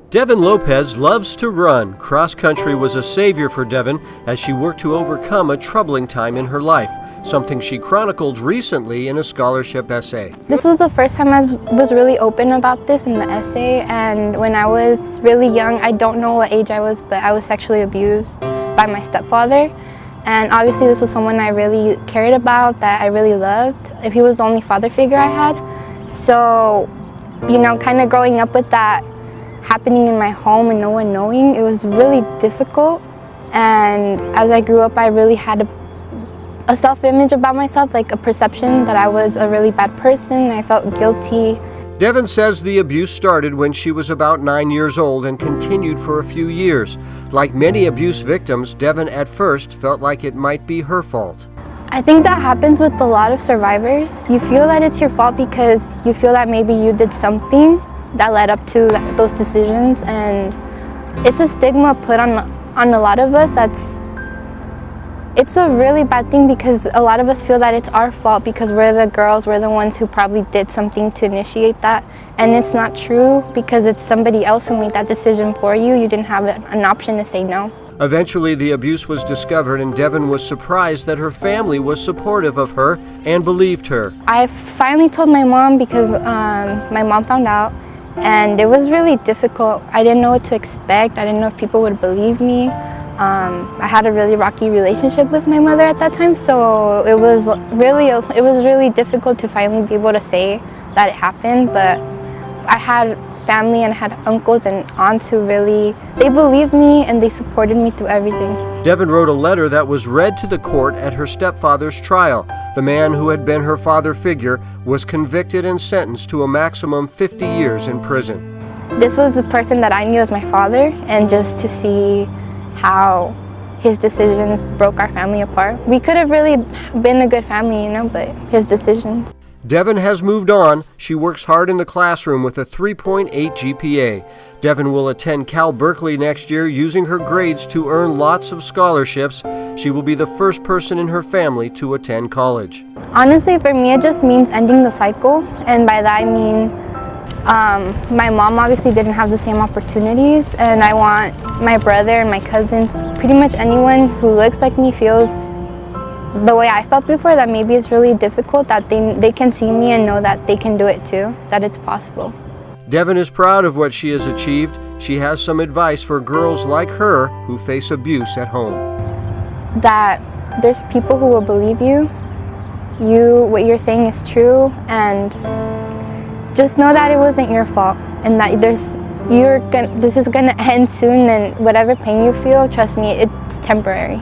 Devyn Lopez loves to run. Cross country was a savior for Devyn as she worked to overcome a troubling time in her life, something she chronicled recently in a scholarship essay. This was the first time I was really open about this in the essay, and when I was really young, I don't know what age I was, but I was sexually abused by my stepfather. And obviously this was someone I really cared about, that I really loved. He was the only father figure I had. So, kind of growing up with that happening in my home and no one knowing, it was really difficult. And as I grew up, I really had a self-image about myself, like a perception that I was a really bad person. I felt guilty. Devyn says the abuse started when she was about 9 years old and continued for a few years. Like many abuse victims, Devyn at first felt like it might be her fault. I think that happens with a lot of survivors. You feel that it's your fault because you feel that maybe you did something that led up to those decisions, and it's a stigma put on a lot of us. It's a really bad thing because a lot of us feel that it's our fault because we're the girls, we're the ones who probably did something to initiate that, and it's not true because it's somebody else who made that decision for you. You didn't have an option to say no. Eventually, the abuse was discovered, and Devyn was surprised that her family was supportive of her and believed her. I finally told my mom because my mom found out, and it was really difficult. I didn't know what to expect. I didn't know if people would believe me. I had a really rocky relationship with my mother at that time, so it was really difficult to finally be able to say that it happened. But I had family and I had uncles and aunts who they believed me and they supported me through everything. Devyn wrote a letter that was read to the court at her stepfather's trial. The man who had been her father figure was convicted and sentenced to a maximum 50 years in prison. This was the person that I knew as my father, and just to see how his decisions broke our family apart. We could have really been a good family, but his decisions. Devyn has moved on. She works hard in the classroom with a 3.8 GPA. Devyn will attend Cal Berkeley next year using her grades to earn lots of scholarships. She will be the first person in her family to attend college. Honestly, for me, it just means ending the cycle, and by that I mean my mom obviously didn't have the same opportunities, and I want my brother and my cousins, pretty much anyone who looks like me, feels the way I felt before, that maybe it's really difficult, that they can see me and know that they can do it too, that it's possible. Devyn is proud of what she has achieved. She has some advice for girls like her who face abuse at home. That there's people who will believe you. What you're saying is true, and just know that it wasn't your fault, and that this is gonna end soon, and whatever pain you feel, trust me, it's temporary.